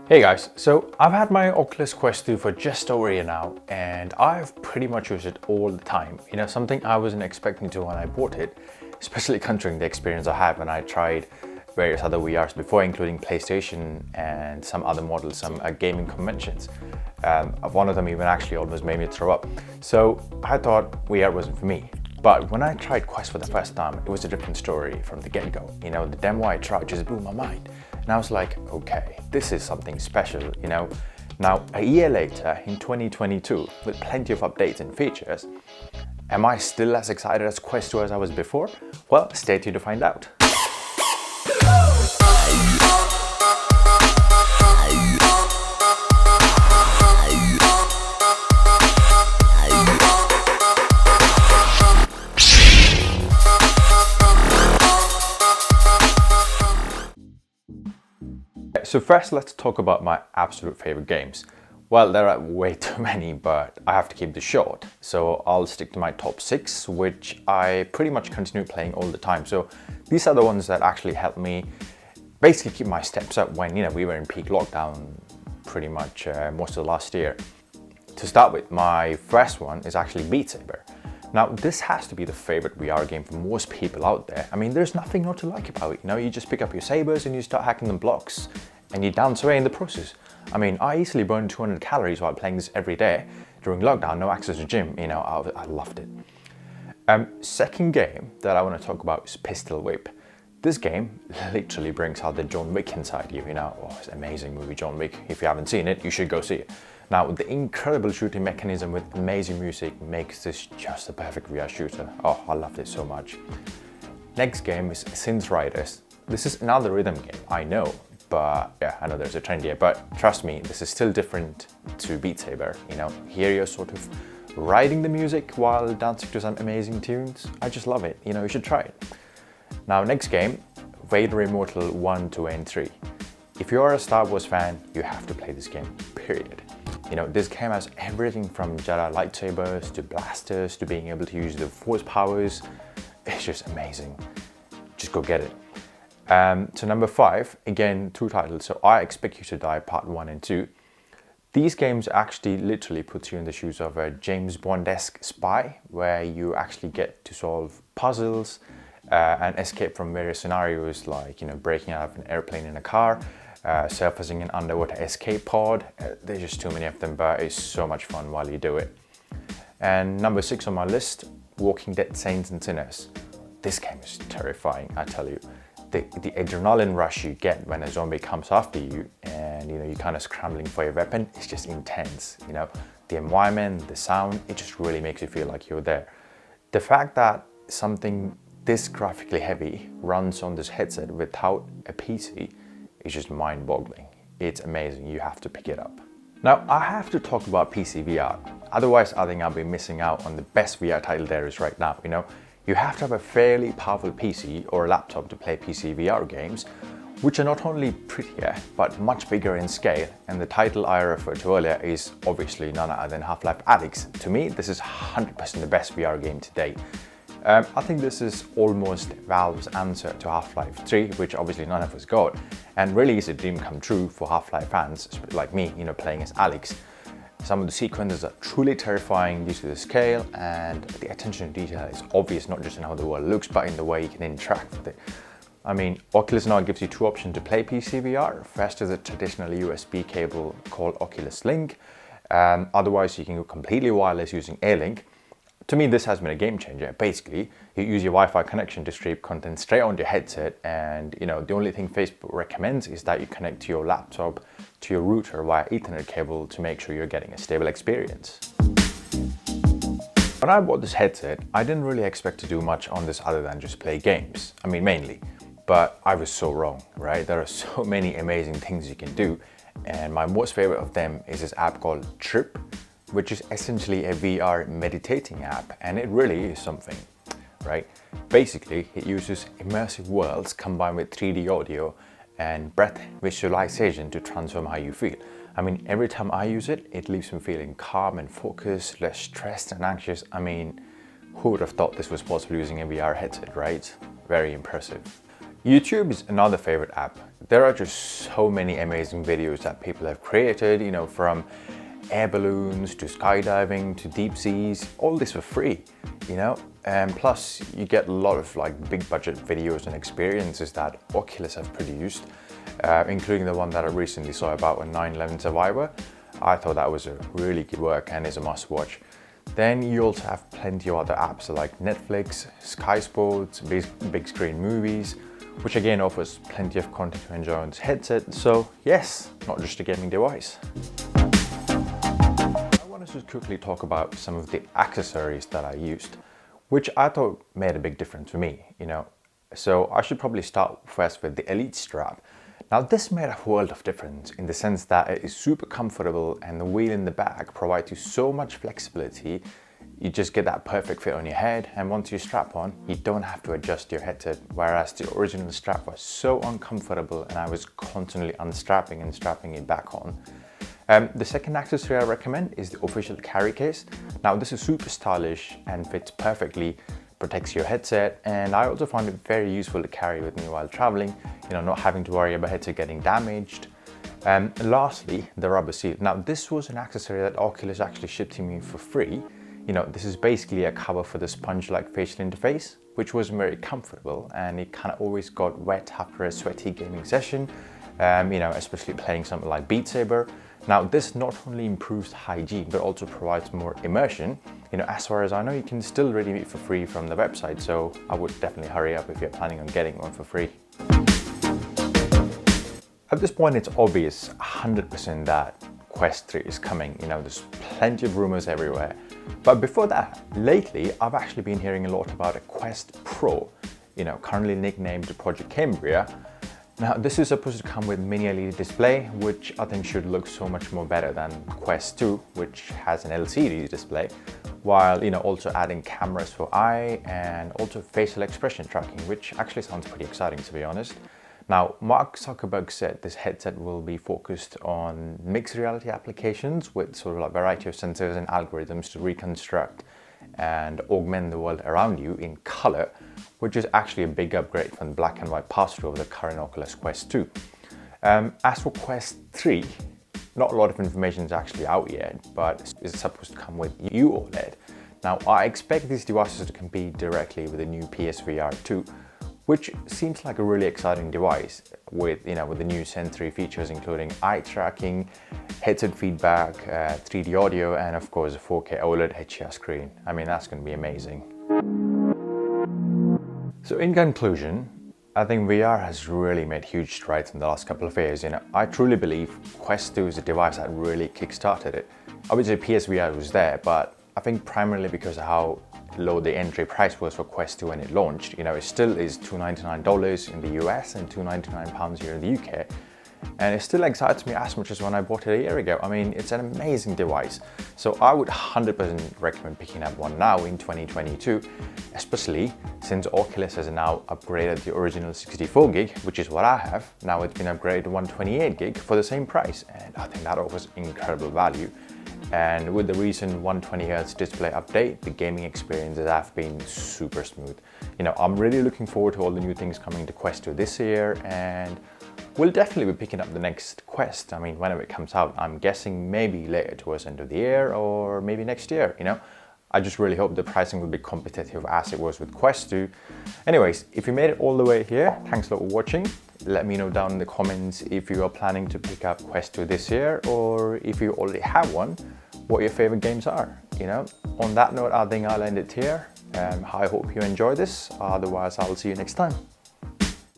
Hey guys, so I've had my Oculus Quest 2 for just over a year now and I've pretty much used it all the time. You know, something I wasn't expecting to when I bought it, especially considering the experience I had when I tried various other VRs before, including PlayStation and some other models, some gaming conventions. One of them even actually almost made me throw up. So I thought VR wasn't for me. But when I tried Quest for the first time, it was a different story from the get-go. You know, the demo I tried just blew my mind. And I was like, okay, this is something special, you know. Now, a year later, in 2022, with plenty of updates and features, am I still as excited as Quest 2 as I was before? Well, stay tuned to find out. So first, let's talk about my absolute favorite games. Well, there are way too many, but I have to keep this short. So I'll stick to my top 6, which I pretty much continue playing all the time. So these are the ones that actually help me basically keep my steps up when, you know, we were in peak lockdown pretty much most of the last year. To start with, my first one is actually Beat Saber. Now, this has to be the favorite VR game for most people out there. I mean, there's nothing not to like about it. You know, you just pick up your sabers and you start hacking them blocks and you dance away in the process. I mean, I easily burned 200 calories while playing this every day during lockdown, no access to gym, you know, I loved it. Second game that I want to talk about is Pistol Whip. This game literally brings out the John Wick inside you, you know. Oh, it's an amazing movie, John Wick. If you haven't seen it, you should go see it. Now, the incredible shooting mechanism with amazing music makes this just the perfect VR shooter. Oh, I loved it so much. Next game is Synth Riders. This is another rhythm game, I know. But yeah, I know there's a trend here, but trust me, this is still different to Beat Saber. You know, here you're sort of riding the music while dancing to some amazing tunes. I just love it, you know, you should try it. Now, next game, Vader Immortal 1, 2, and 3. If you're a Star Wars fan, you have to play this game, period. You know, this game has everything from Jedi lightsabers to blasters to being able to use the Force powers. It's just amazing. Just go get it. So number 5, again, 2 titles. So I Expect You to Die Part 1 and 2. These games actually literally put you in the shoes of a James Bond-esque spy, where you actually get to solve puzzles and escape from various scenarios, like, you know, breaking out of an airplane in a car, surfacing an underwater escape pod. There's just too many of them, but it's so much fun while you do it. And number 6 on my list, Walking Dead Saints and Sinners. This game is terrifying, I tell you. The adrenaline rush you get when a zombie comes after you and, you know, you're kind of scrambling for your weapon, it's just intense. You know, the environment, the sound, it just really makes you feel like you're there. The fact that something this graphically heavy runs on this headset without a PC is just mind-boggling. It's amazing, you have to pick it up. Now, I have to talk about PC VR. Otherwise, I think I'll be missing out on the best VR title there is right now, you know. You have to have a fairly powerful PC or a laptop to play PC VR games, which are not only prettier, but much bigger in scale. And the title I referred to earlier is obviously none other than Half-Life Alyx. To me, this is 100% the best VR game to date. I think this is almost Valve's answer to Half-Life 3, which obviously none of us got, and really is a dream come true for Half-Life fans like me, you know, playing as Alyx. Some of the sequences are truly terrifying due to the scale, and the attention to detail is obvious not just in how the world looks, but in the way you can interact with it. I mean, Oculus now gives you 2 options to play PC VR. First is a traditional USB cable called Oculus Link. Otherwise, you can go completely wireless using A-Link. To me, this has been a game changer. Basically, you use your Wi-Fi connection to stream content straight onto your headset, and, you know, the only thing Facebook recommends is that you connect to your laptop to your router via Ethernet cable to make sure you're getting a stable experience. When I bought this headset, I didn't really expect to do much on this other than just play games. I mean, mainly. But I was so wrong, right? There are so many amazing things you can do, and my most favorite of them is this app called Trip, which is essentially a VR meditating app, and it really is something, right? Basically, it uses immersive worlds combined with 3D audio and breath visualization to transform how you feel. I mean, every time I use it, it leaves me feeling calm and focused, less stressed and anxious. I mean, who would have thought this was possible using a VR headset, right? Very impressive. YouTube is another favorite app. There are just so many amazing videos that people have created, you know, from air balloons to skydiving to deep seas, all this for free, you know. And plus you get a lot of like big budget videos and experiences that Oculus have produced, including the one that I recently saw about a 9/11 survivor. I thought that was a really good work and is a must watch. Then you also have plenty of other apps like Netflix, Sky Sports, big screen movies, which again offers plenty of content to enjoy on this headset. So yes, not just a gaming device. I want to just quickly talk about some of the accessories that I used, which I thought made a big difference for me, you know. So I should probably start first with the Elite strap. Now this made a world of difference in the sense that it is super comfortable and the wheel in the back provides you so much flexibility. You just get that perfect fit on your head, and once you strap on, you don't have to adjust your headset, whereas the original strap was so uncomfortable and I was constantly unstrapping and strapping it back on. The second accessory I recommend is the official carry case. Now this is super stylish and fits perfectly, protects your headset, and I also found it very useful to carry with me while traveling, you know, not having to worry about headset getting damaged. Lastly, the rubber seal. Now this was an accessory that Oculus actually shipped to me for free. You know, this is basically a cover for the sponge-like facial interface, which was very comfortable, and it kind of always got wet after a sweaty gaming session, you know, especially playing something like Beat Saber. Now this not only improves hygiene, but also provides more immersion. You know, as far as I know, you can still redeem it for free from the website, so I would definitely hurry up if you're planning on getting one for free. At this point, it's obvious 100% that Quest 3 is coming. You know, there's plenty of rumors everywhere. But before that, lately, I've actually been hearing a lot about a Quest Pro, you know, currently nicknamed Project Cambria. Now, this is supposed to come with mini LED display, which I think should look so much more better than Quest 2, which has an LCD display, while, you know, also adding cameras for eye and also facial expression tracking, which actually sounds pretty exciting, to be honest. Now, Mark Zuckerberg said this headset will be focused on mixed reality applications with sort of like a variety of sensors and algorithms to reconstruct and augment the world around you in color, which is actually a big upgrade from the black and white pass-through of the current Oculus Quest 2. As for Quest 3, not a lot of information is actually out yet, but it's supposed to come with UOLED. Now, I expect these devices to compete directly with the new PSVR 2, which seems like a really exciting device with, you know, with the new sensory features including eye tracking, headset feedback, 3D audio, and of course a 4K OLED HDR screen. I mean, that's going to be amazing. So in conclusion, I think VR has really made huge strides in the last couple of years. You know, I truly believe Quest 2 is a device that really kickstarted it. Obviously PSVR was there, but I think primarily because of how low the entry price was for Quest 2 when it launched. You know, it still is $299 in the US and £299 here in the UK. And it still excites me as much as when I bought it a year ago. I mean, it's an amazing device. So I would 100% recommend picking up one now in 2022, especially since Oculus has now upgraded the original 64 gig, which is what I have. Now it's been upgraded to 128 gig for the same price. And I think that offers incredible value. And with the recent 120Hz display update, the gaming experiences have been super smooth. You know, I'm really looking forward to all the new things coming to Quest 2 this year, and we'll definitely be picking up the next Quest. I mean, whenever it comes out, I'm guessing maybe later towards the end of the year or maybe next year, you know. I just really hope the pricing will be competitive as it was with Quest 2. Anyways, if you made it all the way here, thanks a lot for watching. Let me know down in the comments if you are planning to pick up Quest 2 this year, or if you already have one, what your favorite games are. You know, on that note, I think I'll end it here. I hope you enjoy this. Otherwise, I'll see you next time.